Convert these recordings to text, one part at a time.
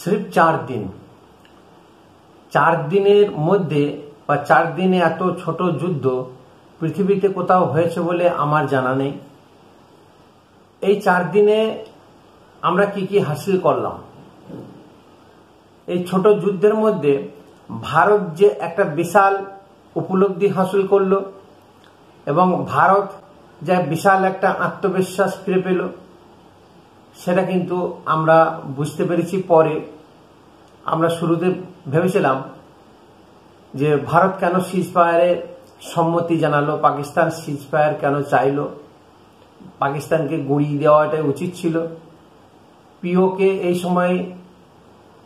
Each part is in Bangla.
सिर्फ 4 दिन 4 দিনের মধ্যে বা 4 দিনে এত ছোট যুদ্ধ পৃথিবীতে কোথাও হয়েছে বলে আমার জানা নেই। এই 4 দিনে আমরা কি কি হাসিল করলাম। এই ছোট যুদ্ধের মধ্যে ভারত যে একটা বিশাল উপলব্ধি হাসিল করলো এবং ভারত যে বিশাল একটা আত্মবিশ্বাস ফিরে পেল, সেটা কিন্তু আমরা বুঝতে পেরেছি। পরে আমরা শুরুতে ভেবেছিলাম যে ভারত কেন সিজফায়ারে সম্মতি জানালো, পাকিস্তান সিজফায়ার কেন চাইলো, পাকিস্তানকে গুঁড়িয়ে দেওয়াটাই উচিত ছিল। পিওকে এই সময়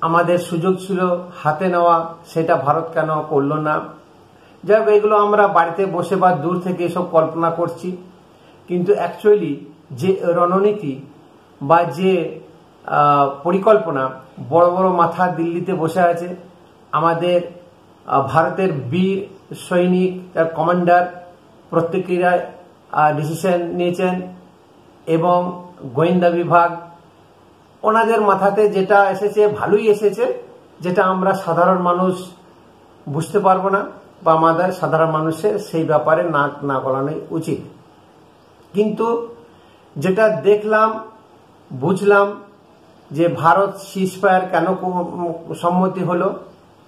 আমাদের সুযোগ ছিল হাতে নেওয়া, সেটা ভারত কেন করলো না। যাই হোক, এগুলো আমরা বাড়িতে বসে বা দূর থেকে এসব কল্পনা করছি, কিন্তু অ্যাকচুয়ালি যে রণনীতি বা যে পরিকল্পনা বড় বড় মাথা দিল্লিতে বসে আছে, আমাদের ভারতের বীর সৈনিক, তার কমান্ডার প্রত্যেকেরা ডিসিশন নিয়েছেন এবং গোয়েন্দা বিভাগ ওনাদের মাথাতে যেটা এসেছে ভালোই এসেছে, যেটা আমরা সাধারণ মানুষ বুঝতে পারবো না বা আমাদের সাধারণ মানুষের সেই ব্যাপারে নাক না গলানোই উচিত। কিন্তু যেটা দেখলাম, বুঝলাম যে ভারত সিজফায়ার কেন সম্মতি হলো,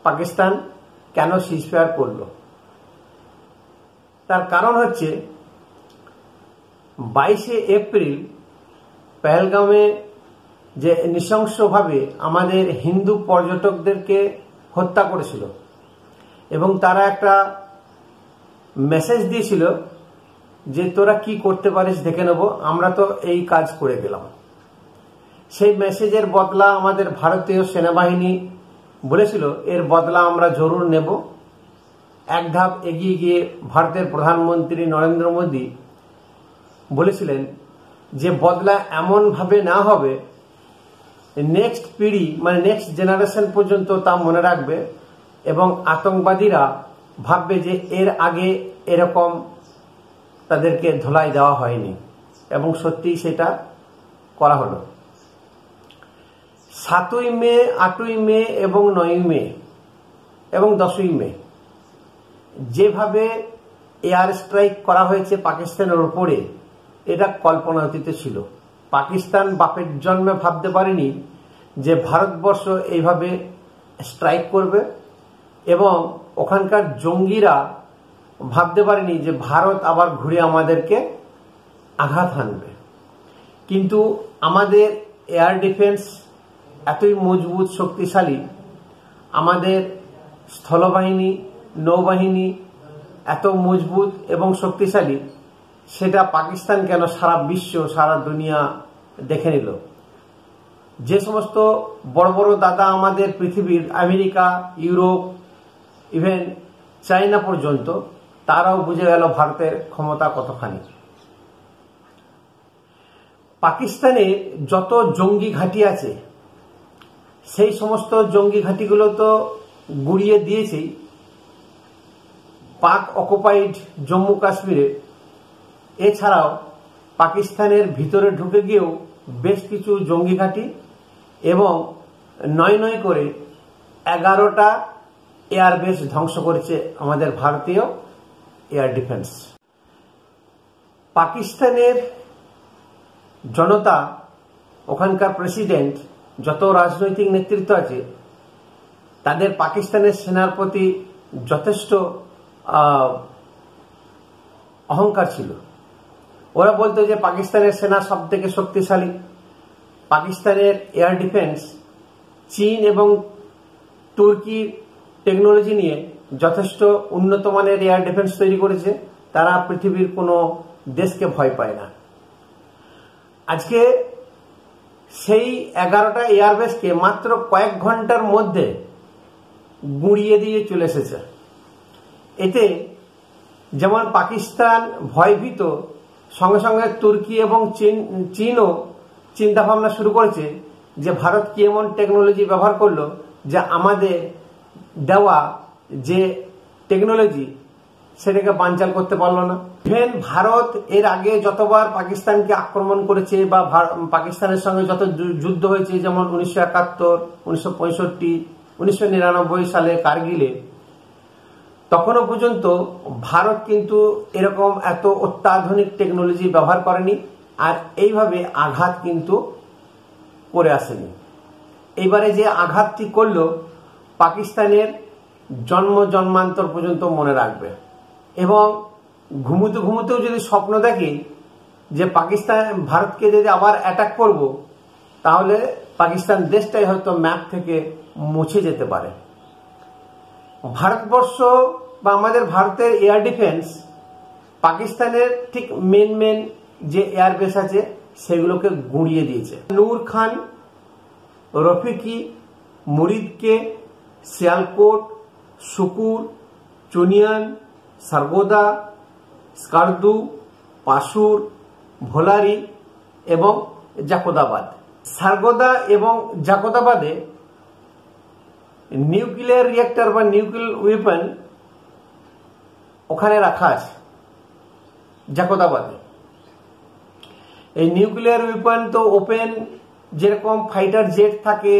পাকিস্তান কেন সিজফায়ার করলো। তার কারণ হচ্ছে 22শে এপ্রিল পেহেলগামে যে নৃশংসভাবে আমাদের হিন্দু পর্যটকদেরকে হত্যা করেছিল এবং তারা একটা মেসেজ দিয়েছিল যে তোরা কি করতে পারিস দেখে নেব, আমরা তো এই কাজ করে গেলাম। সেই মেসেজের বদলা আমাদের ভারতীয় সেনাবাহিনী বলেছিল এর বদলা আমরা জরুর নেব। এক ধাপ এগিয়ে গিয়ে ভারতের প্রধানমন্ত্রী নরেন্দ্র মোদী বলেছিলেন যে বদলা এমন ভাবে না হবে নেক্সট পিঢ়ি মানে নেক্সট জেনারেশন পর্যন্ত তা মনে রাখবে এবং আতঙ্কবাদীরা ভাববে যে এর আগে এরকম তাদেরকে ধোলাই দেওয়া হয়নি, এবং সত্যিই সেটা করা হলো। 7ই মে, 8ই মে এবং 9ই মে এবং 10ই মে যেভাবে এয়ার স্ট্রাইক করা হয়েছে পাকিস্তানের উপরে, এটা কল্পনাতীত ছিল। পাকিস্তান বাপের জন্মে ভাবতে পারেনি যে ভারতবর্ষ এইভাবে স্ট্রাইক করবে, এবং ওখানকার জঙ্গিরা ভাবতে পারেনি যে ভারত আবার ঘুরে আমাদেরকে আঘাত হানবে। কিন্তু আমাদের এয়ার ডিফেন্স এতই মজবুত, শক্তিশালী, আমাদের স্থলবাহিনী, নৌবাহিনী এত মজবুত এবং শক্তিশালী, সেটা পাকিস্তান কেন সারা বিশ্ব, সারা দুনিয়া দেখে নিল। যে সমস্ত বড় বড় দাদা আমাদের পৃথিবীর, আমেরিকা, ইউরোপ, ইভেন চায়না পর্যন্ত, তারাও বুঝে গেল ভারতের ক্ষমতা কতখানি। পাকিস্তানে যত জঙ্গি ঘাঁটি আছে, সেই সমস্ত জঙ্গি ঘাঁটিগুলো তো গুড়িয়ে দিয়েছেই। পাক অকুপাইড জম্মু কাশ্মীরে এছাড়াও পাকিস্তানের ভিতরে ঢুকে গিয়েও বেশ কিছু জঙ্গি ঘাঁটি এবং 9 করে 11টা এয়ারবেস ধ্বংস করেছে আমাদের ভারতীয় এয়ার ডিফেন্স। পাকিস্তানের জনতা, ওখানকার প্রেসিডেন্ট, যত রাজনৈতিক নেতৃত্ব আছে, তাদের পাকিস্তানের সেনার প্রতি যথেষ্ট অহংকার ছিল। ওরা বলতো যে পাকিস্তানের সেনা সব থেকে শক্তিশালী, পাকিস্তানের এয়ার ডিফেন্স চীন এবং তুর্কির টেকনোলজি নিয়ে যথেষ্ট উন্নত মানের এয়ার ডিফেন্স তৈরি করেছে, তারা পৃথিবীর কোনো দেশকে ভয় পায় না। আজকে সেই 11টা এয়ারবেসকে মাত্র কয়েক ঘন্টার মধ্যে গুঁড়িয়ে দিয়ে চলে এসেছে। এতে যেমন পাকিস্তান ভয়ভীত, সঙ্গে সঙ্গে তুর্কি এবং চীনও চিন্তা ভাবনা শুরু করেছে যে ভারত কি এমন টেকনোলজি ব্যবহার করলো যে আমাদের দেওয়া যে টেকনোলজি সেটাকে বানচাল করতে পারলো না। ইভেন ভারত এর আগে যতবার পাকিস্তানকে আক্রমণ করেছে বা পাকিস্তানের সঙ্গে যত যুদ্ধ হয়েছে, যেমন 1971, 1965, 1999 সালে কারগিলে, তখনও পর্যন্ত ভারত কিন্তু এরকম এত অত্যাধুনিক টেকনোলজি ব্যবহার করেনি আর এইভাবে আঘাত কিন্তু করে আসেনি। এইবারে যে আঘাতটি করলো পাকিস্তানের জন্ম জন্মান্তর পর্যন্ত মনে রাখবে এবং ঘুমোতে ঘুমোতেও যদি স্বপ্ন দেখি যে পাকিস্তান ভারতকে যদি আবার অ্যাটাক করব, তাহলে পাকিস্তান দেশটাই হয়তো ম্যাপ থেকে মুছে যেতে পারে। ভারতবর্ষ বা আমাদের ভারতের এয়ার ডিফেন্স পাকিস্তানের ঠিক মেন যে এয়ারবেস আছে সেগুলোকে গুঁড়িয়ে দিয়েছে। নূর খান, রফিকি, মুরিদকে, সিয়ালকোট, সুকুর, চুনিয়ান, সারগোদা, স্কারদু, পাশুর, ভোলারি এবং জাকোদাবাদ। সারগোদা এবং জাকোদাবাদে নিউক্লিয়ার রিয়েক্টর বা নিউক্লিয়ার ওয়েপন ওখানে রাখা আছে জাকোদাবাদে। এই নিউক্লিয়ার ওয়েপন তো ওপেন, যেরকম ফাইটার জেট থাকে,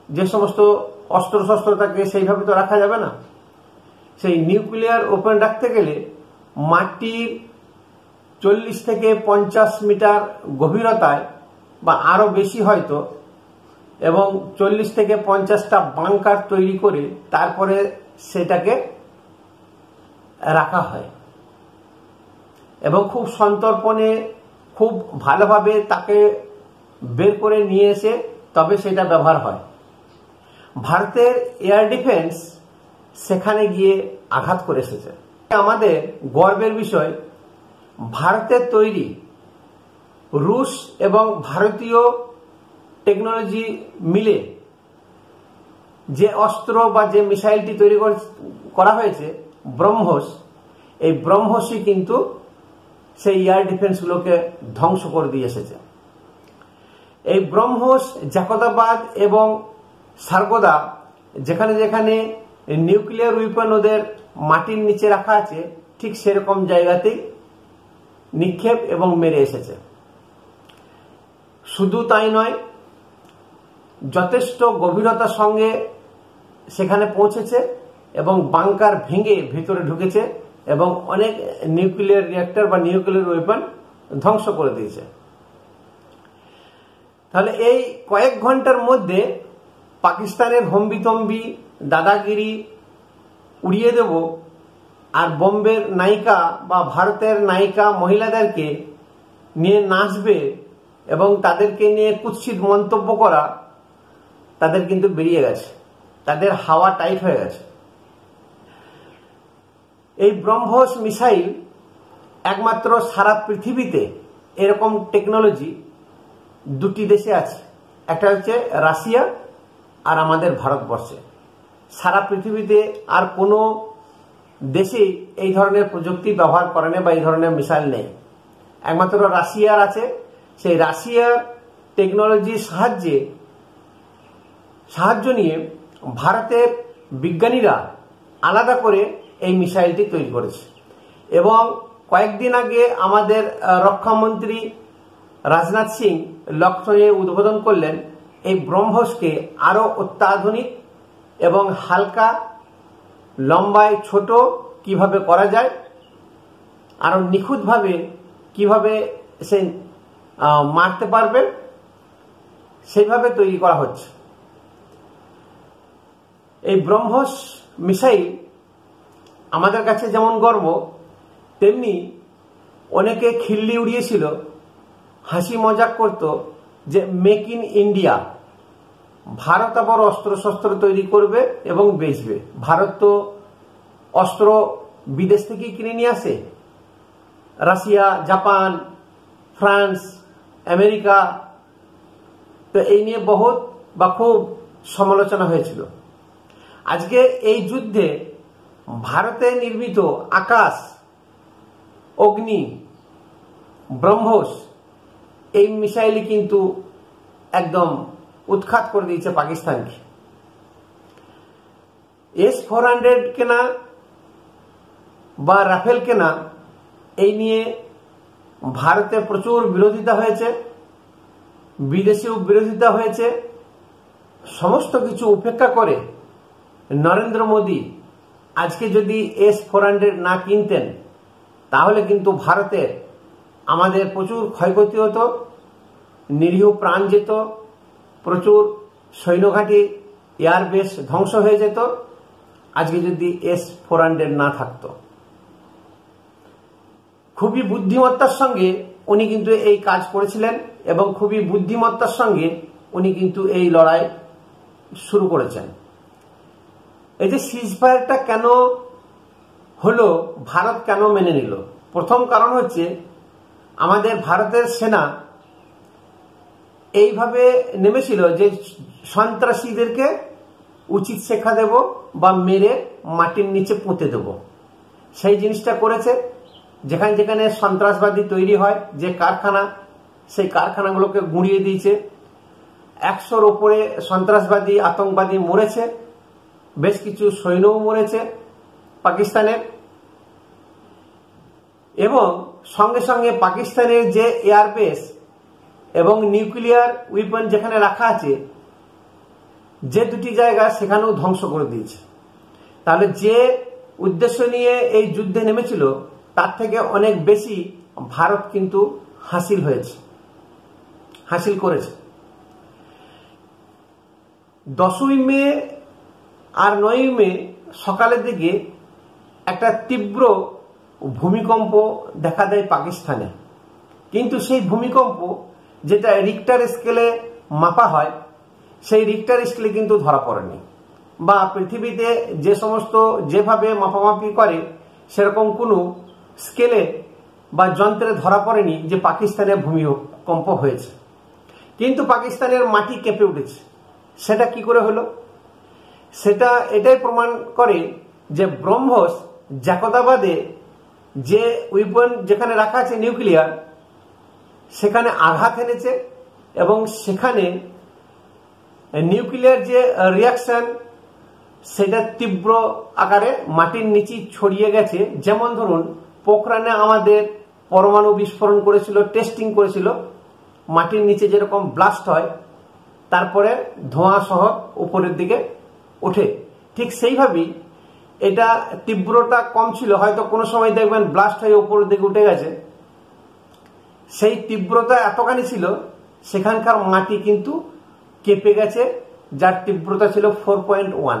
যে সমস্ত অস্ত্র শস্ত্র থাকে, সেইভাবে তো রাখা যাবে না। সেই নিউক্লিয়ার ওপেন রাখতে গেলে মাটির 40 থেকে 50 মিটার গভীরতায় বা আরো বেশি হয়তো, এবং 40 থেকে 50টা বাংকার তৈরি করে তারপরে সেটাকে রাখা হয় এবং খুব সন্তর্পণে খুব ভালোভাবে তাকে বের করে নিয়ে এসে তবে সেটা ব্যবহার হয়। ভারতের এয়ার ডিফেন্স সেখানে গিয়ে আঘাত করে এসেছে। আমাদের গর্বের বিষয়, ভারতের তৈরি রুশ এবং ভারতীয় টেকনোলজি মিলে যে অস্ত্র বা যে মিসাইলটি তৈরি করা হয়েছে ব্রহ্মস, এই ব্রহ্মসই কিন্তু সেই এয়ার ডিফেন্সগুলোকে ধ্বংস করে দিয়ে এসেছে। এই ব্রহ্মস, জাকোদাবাদ এবং সারগোদা যেখানে যেখানে নিউক্লিয়ার ওয়েপন ওদের মাটির নিচে রাখা আছে, ঠিক সেরকম জায়গাতেই নিক্ষেপ এবং মেরে এসেছে। শুধু তাই নয়, যথেষ্ট গভীরতার সঙ্গে সেখানে পৌঁছেছে এবং বাংকার ভেঙে ভিতরে ঢুকেছে এবং অনেক নিউক্লিয়ার রিয়েক্টর বা নিউক্লিয়ার ওয়েপন ধ্বংস করে দিয়েছে। তাহলে এই কয়েক ঘন্টার মধ্যে পাকিস্তানের হম্বিতম্বি দাদাগিরি উড়িয়ে দেব, আর বোম্বের নায়িকা বা ভারতের নায়িকা মহিলাদেরকে নিয়ে নাচবে এবং তাদেরকে নিয়ে কুৎসিত মন্তব্য করা, তাদের কিন্তু বেরিয়ে গেছে, তাদের হাওয়া টাইট হয়ে গেছে। এই ব্রহ্মস মিসাইল একমাত্র সারা পৃথিবীতে এরকম টেকনোলজি দুটি দেশে আছে, একটা হচ্ছে রাশিয়া আর আমাদের ভারতবর্ষে। সারা পৃথিবীতে আর কোনো দেশে এই ধরনের প্রযুক্তি ব্যবহার করে না বা এই ধরনের মিসাইল নেই, একমাত্র রাশিয়ার আছে। সেই রাশিয়ার টেকনোলজির সাহায্য নিয়ে ভারতের বিজ্ঞানীরা আলাদা করে এই মিসাইলটি তৈরি করেছে এবং কয়েকদিন আগে আমাদের রক্ষামন্ত্রী রাজনাথ সিং লখনৌয়ে উদ্বোধন করলেন এই ব্রহ্মসকে আরো অত্যাধুনিক এবং হালকা, লম্বায় ছোট কিভাবে করা যায়, আরো নিখুঁতভাবে কিভাবে সে মারতে পারবে, সেইভাবে তৈরি করা হচ্ছে। এই ব্রহ্মস মিসাইল আমাদের কাছে যেমন গর্ব, তেমনি অনেকে খিল্লি উড়িয়েছিল, হাসি মজাক করত যে মেক ইন ইন্ডিয়া, ভারত আবার অস্ত্র শস্ত্র তৈরি করবে এবং বেচবে। ভারত তো অস্ত্র বিদেশ থেকেই কিনে নিয়ে আসে, রাশিয়া, জাপান, ফ্রান্স, আমেরিকা। তো এই নিয়ে বহুত বা খুব সমালোচনা হয়েছিল। আজকে এই যুদ্ধে ভারতে নির্মিত আকাশ, অগ্নি, ব্রহ্মস এই মিসাইলই কিন্তু একদম উৎখাত করে দিয়েছে পাকিস্তানকে। S-400 কেনা বা রাফেল কেনা এই নিয়ে ভারতে প্রচুর বিরোধিতা হয়েছে, বিদেশেও বিরোধিতা হয়েছে। সমস্ত কিছু উপেক্ষা করে নরেন্দ্র মোদী আজকে যদি S-400 না কিনতেন তাহলে কিন্তু ভারতের আমাদের প্রচুর ক্ষয়ক্ষতি হতো, নিরীহ প্রাণ যেত, প্রচুর সৈন্যঘাঁটি এয়ারবেস ধ্বংস হয়ে যেত আজকে যদি S-400 না থাকতো। খুবই বুদ্ধিমত্তার সঙ্গে উনি কিন্তু এই কাজ করেছিলেন এবং খুবই বুদ্ধিমত্তার সঙ্গে উনি কিন্তু এই লড়াই শুরু করেছেন। এই যে সিজফায়ারটা কেন হলো, ভারত কেন মেনে নিল? প্রথম কারণ হচ্ছে আমাদের ভারতের সেনা এইভাবে নেমেছিল যে সন্ত্রাসীদেরকে উচিত শিক্ষা দেব বা মেরে মাটির নিচে পুঁতে দেব। সেই জিনিসটা করেছে। যেখানে যেখানে সন্ত্রাসবাদী তৈরি হয়, যে কারখানা, সেই কারখানাগুলোকে গুঁড়িয়ে দিয়েছে। 100-র উপরে সন্ত্রাসবাদী আতঙ্কবাদী মরেছে, বেশ কিছু সৈন্যও মরেছে পাকিস্তানের। এবং সঙ্গে সঙ্গে পাকিস্তানের যে এয়ারবেস এবং নিউক্লিয়ার উইপন যেখানে রাখা আছে, যে দুটি জায়গা, সেখানেও ধ্বংস করে দিয়েছে। তাহলে যে উদ্দেশ্য নিয়ে এই যুদ্ধে নেমেছিল তার থেকে অনেক বেশি ভারত কিন্তু হাসিল করেছে। 10ই মে আর 9ই মে সকালের দিকে একটা তীব্র ভূমিকম্প দেখা দেয় পাকিস্তানে। কিন্তু সেই ভূমিকম্প যেটা রিক্টার স্কেলে মাপা হয়, সেই রিক্টার স্কেলে কিন্তু ধরা পড়েনি, বা পৃথিবীতে যে সমস্ত যেভাবে মাপামাপি করে সেরকম কোনো স্কেলে বা যন্ত্রে ধরা পড়েনি যে পাকিস্তানে ভূমিকম্প হয়েছে। কিন্তু পাকিস্তানের মাটি কেঁপে উঠেছে। সেটা কি করে হলো? সেটা এটাই প্রমাণ করে যে ব্রহ্মস জাকদাবাদে যে উইপন যেখানে রাখা আছে নিউক্লিয়ার, সেখানে আঘাত এনেছে এবং সেখানে নিউক্লিয়ার যে রিয়াকশন সেটা তীব্র আকারে মাটির নিচে ছড়িয়ে গেছে। যেমন ধরুন পোখরানে আমাদের পরমাণু বিস্ফোরণ করেছিল, টেস্টিং করেছিল, মাটির নিচে যেরকম ব্লাস্ট হয় তারপরে ধোঁয়া সহ উপরের দিকে ওঠে, ঠিক সেইভাবেই এটা তীব্রতা কম ছিল। হয়তো কোনো সময় দেখবেন ব্লাস্ট হয়ে উপরের দিকে উঠে গেছে। সেই তীব্রতা এতখানি ছিল, সেখানকার মাটি কিন্তু কেঁপে গেছে, যার তীব্রতা ছিল 4.1।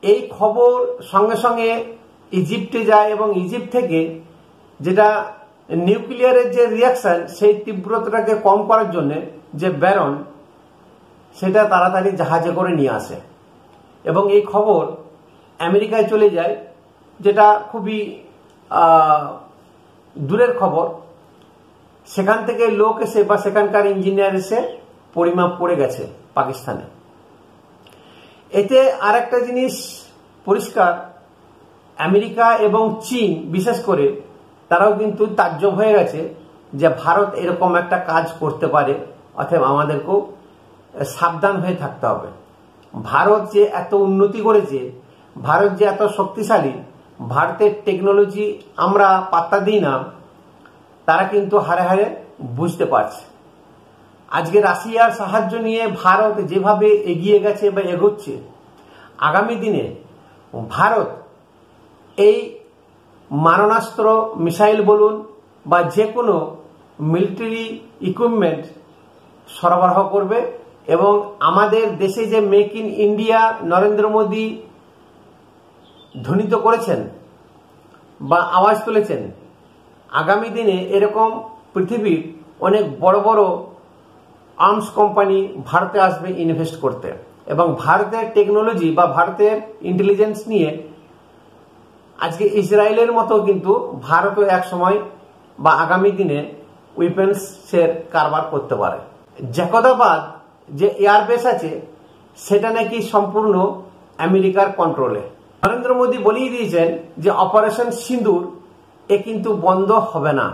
এই খবর সঙ্গে সঙ্গে ইজিপ্টে যায় এবং ইজিপ্ট থেকে যেটা নিউক্লিয়ারের যে রিয়াকশন, সেই তীব্রতাটাকে কম করার জন্য যে ব্যারন, সেটা তাড়াতাড়ি জাহাজে করে নিয়ে আসে এবং এই খবর আমেরিকায় চলে যায়, যেটা খুবই দূরের খবর। সেখান থেকে লোক এসে বা সেখানকার ইঞ্জিনিয়ার এসে পরিমাপ করে গেছে পাকিস্তানে। এতে আর একটা জিনিস পরিষ্কার, আমেরিকা এবং চীন বিশেষ করে তারাও কিন্তু তাজ্জব হয়ে গেছে যে ভারত এরকম একটা কাজ করতে পারে, অতএব আমাদেরকেও সাবধান হয়ে থাকতে হবে। ভারত যে এত উন্নতি করেছে, ভারত যে এত শক্তিশালী, ভারতের টেকনোলজি আমরা পাত্তা দিই না, তারা কিন্তু হারে হারে বুঝতে পারছে। আজকে রাশিয়ার সাহায্য নিয়ে ভারত যেভাবে এগিয়ে গেছে বা এগোচ্ছে, আগামী দিনে ভারত এই মারণাস্ত্র, মিসাইল বলুন বা যে কোনো মিলিটারি ইকুইপমেন্ট সরবরাহ করবে এবং আমাদের দেশে যে make in India Narendra Modi ধ্বনিত করেছেন বা আওয়াজ তুলেছেন, আগামী দিনে এরকম পৃথিবীর অনেক বড় বড় আর্মস কোম্পানি ভারতে আসবে ইনভেস্ট করতে এবং ভারতের টেকনোলজি বা ভারতের ইন্টেলিজেন্স নিয়ে আজকে ইসরায়েলের মতো কিন্তু ভারতও এক সময় বা আগামী দিনে উইপেন্সের কারবার করতে পারে। জাকদাবাদ যে এয়ারবেস আছে সেটা নাকি সম্পূর্ণ আমেরিকার কন্ট্রোলে। নরেন্দ্র মোদী বলেই দিয়েছেন যে অপারেশন সিন্দুর এ কিন্তু বন্ধ হবে না,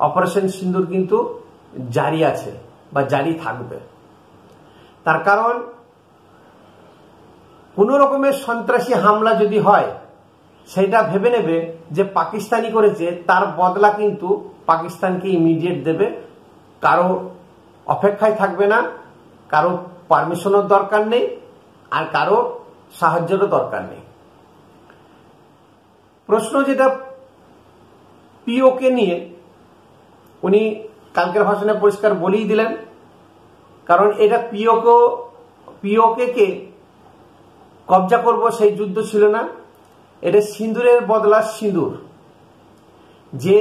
অপারেশন সিন্দুর কিন্তু জারি আছে বা জারি থাকবে। তার কারণ কোন রকমের সন্ত্রাসী হামলা যদি হয়, সেটা ভেবে নেবে যে পাকিস্তানি করেছে, তার বদলা কিন্তু পাকিস্তানকে ইমিডিয়েট দেবে, কারো অপেক্ষায় থাকবে না, কারো পারমিশনের দরকার নেই, আর কারো সাহায্যেরও দরকার নেই। প্রশ্ন যেটা পিওকে নিয়ে, উনি কালকের ভাষণে পরিষ্কার বলেই দিলেন, কারণ এটা পিওকে কে কবজা করব সেই যুদ্ধ ছিল না, এটা সিঁদুরের বদলা সিঁদুর। যে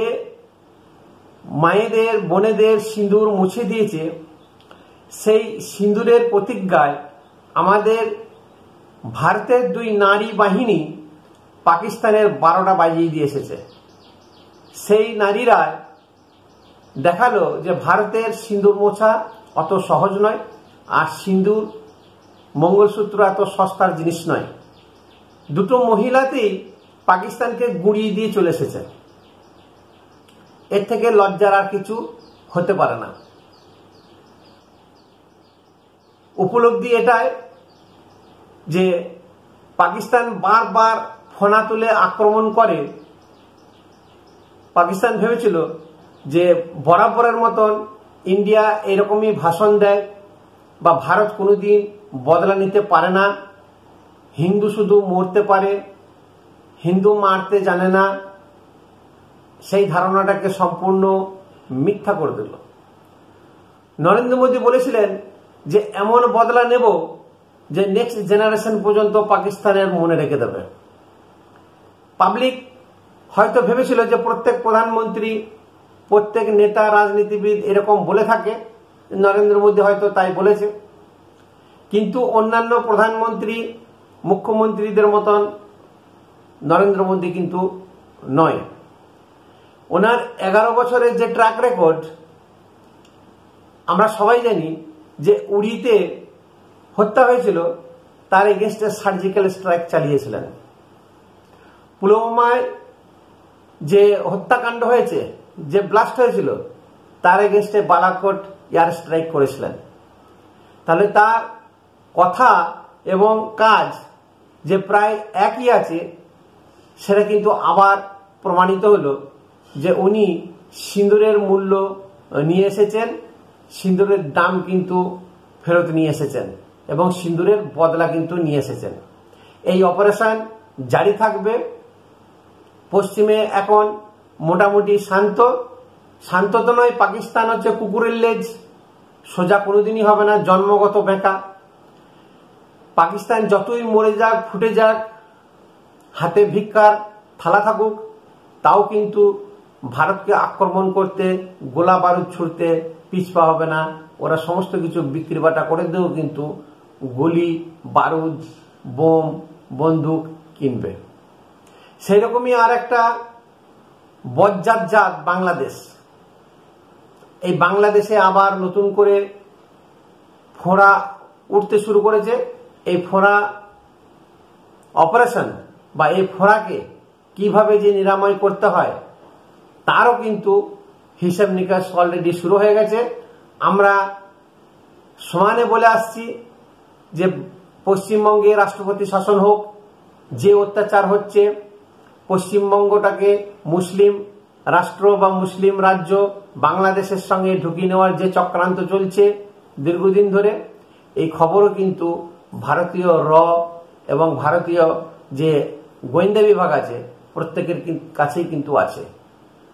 মায়েদের বোনেদের সিঁদুর মুছে দিয়েছে, সেই সিঁদুরের প্রতিজ্ঞায় আমাদের ভারতের 2 নারী বাহিনী পাকিস্তানের 12টা বাজিয়ে দিয়ে এসেছে। সেই নারীরা দেখালো যে ভারতের সিঁদুর মোছা অত সহজ নয়, আর সিঁদুর মঙ্গলসূত্র এত সস্তার জিনিস নয়। দুটো মহিলাতেই পাকিস্তানকে গুঁড়িয়ে দিয়ে চলে এসেছে। এর থেকে লজ্জার আর কিছু হতে পারে না। উপলব্ধি এটাই যে পাকিস্তান বারবার ফোনা তুলে আক্রমণ করে। পাকিস্তান ভেবেছিল যে বরাবরের মতন ইন্ডিয়া এরকমই ভাষণ দেয়, বা ভারত কোনোদিন বদলা নিতে পারে না, হিন্দু শুধু মরতে পারে, হিন্দু মারতে জানে না, সেই ধারণাটাকে সম্পূর্ণ মিথ্যা করে দিল। নরেন্দ্র মোদী বলেছিলেন যে এমন বদলা নেব যে নেক্সট জেনারেশন পর্যন্ত পাকিস্তানের মনে রেখে দেবে। পাবলিক হয়তো ভেবেছিল যে প্রত্যেক প্রধানমন্ত্রী, প্রত্যেক নেতা, রাজনীতিবিদ এরকম বলে থাকে, নরেন্দ্র মোদী হয়তো তাই বলেছে। কিন্তু অন্যান্য প্রধানমন্ত্রী, মুখ্যমন্ত্রীদের মতন নরেন্দ্র মোদী কিন্তু নয়। ওনার 11 বছরের যে ট্র্যাক রেকর্ড, আমরা সবাই জানি যে উড়িতে হত্যা হয়েছিল, তার এগেনস্টে সার্জিক্যাল স্ট্রাইক চালিয়েছিলেন। পুলওয়ামায় যে হত্যাকাণ্ড হয়েছে, যে ব্লাস্ট হয়েছিল, তার এগেনস্টে বালাকোট এয়ার স্ট্রাইক করেছিলেন। তাহলে তার কথা এবং কাজ যে প্রায় একই আছে, সেটা কিন্তু আবার প্রমাণিত হলো যে উনি সিঁদুরের মূল্য নিয়ে এসেছেন, সিঁদুরের দাম কিন্তু ফেরত নিয়ে এসেছেন, এবং সিঁদুরের বদলা কিন্তু নিয়ে এসেছেন। এই অপারেশন জারি থাকবে। পশ্চিমে এখন মোটামুটি শান্ত তো নয়, পাকিস্তান হচ্ছে কুকুরের লেজ, সোজা কোনোদিনই হবে না, জন্মগত বেঁকা। পাকিস্তান যতই মরে যাক, ফুটে যাক, হাতে ভিক্ষার থালা থাকুক, তাও কিন্তু ভারতকে আক্রমণ করতে, গোলা বারুদ ছুড়তে পিছপা হবে না। ওরা সমস্ত কিছু বিক্রি বাটা করে দিয়েও কিন্তু গুলি, বারুদ, বোম, বন্দুক কিনবে। সেই রকমই আর একটা বজ্জাত জাত বাংলাদেশ। এই বাংলাদেশে আবার নতুন করে ফোঁড়া উঠতে শুরু করেছে। এই ফোঁড়া অপারেশন বা এই ফোঁড়াকে কিভাবে যে নিরাময় করতে হয়, তারও কিন্তু হিসাব নিকাশ অলরেডি শুরু হয়ে গেছে। আমরা সমানে বলে আসছি যে পশ্চিমবঙ্গে রাষ্ট্রপতি শাসন হোক, যে অত্যাচার হচ্ছে, পশ্চিমবঙ্গটাকে মুসলিম রাষ্ট্র বা মুসলিম রাজ্য বাংলাদেশের সঙ্গে ঢুকিয়ে নেওয়ার যে চক্রান্ত চলছে দীর্ঘদিন ধরে, এই খবরও কিন্তু ভারতীয় এবং ভারতীয় যে গোয়েন্দা বিভাগ আছে, প্রত্যেকের কাছেই কিন্তু আছে।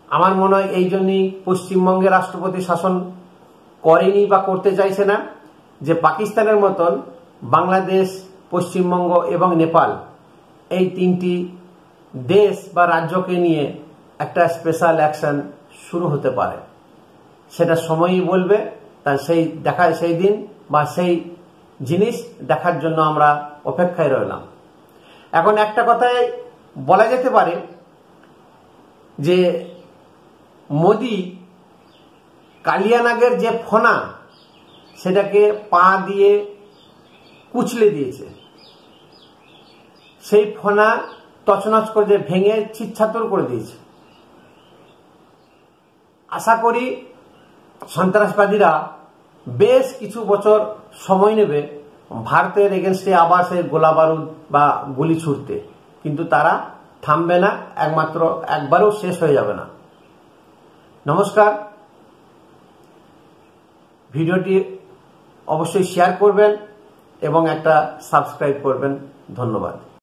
আমার মনে হয় এই জন্যই পশ্চিমবঙ্গে রাষ্ট্রপতি শাসন করেনি বা করতে চাইছে না, যে পাকিস্তানের মতন বাংলাদেশ, পশ্চিমবঙ্গ এবং নেপাল, এই 3টি দেশ বা রাজ্যকে নিয়ে একটা স্পেশাল অ্যাকশন শুরু হতে পারে। সেটা সময়ই বলবে। তাই সেই দিন বা সেই জিনিস দেখার জন্য আমরা অপেক্ষায় রইলাম। এখন একটা কথায় বলা যেতে পারে যে মোদি কালিয়ানাগের যে ফোনা, সেটাকে পা দিয়ে কুচলে দিয়েছে। সেই ফোনা তছনছ করে ভেঙে ছিটছাতর করে দিয়েছে। আশা করি সন্ত্রাসবাদীরা বেশ কিছু বছর সময় নেবে ভারতের এগেনস্টে আবার সেই গোলা বারুদ বা গুলি ছুড়তে, কিন্তু তারা থামবে না, একমাত্র একবারও শেষ হয়ে যাবে না। নমস্কার, ভিডিওটি অবশ্যই শেয়ার করবেন এবং একটা সাবস্ক্রাইব করবেন। ধন্যবাদ।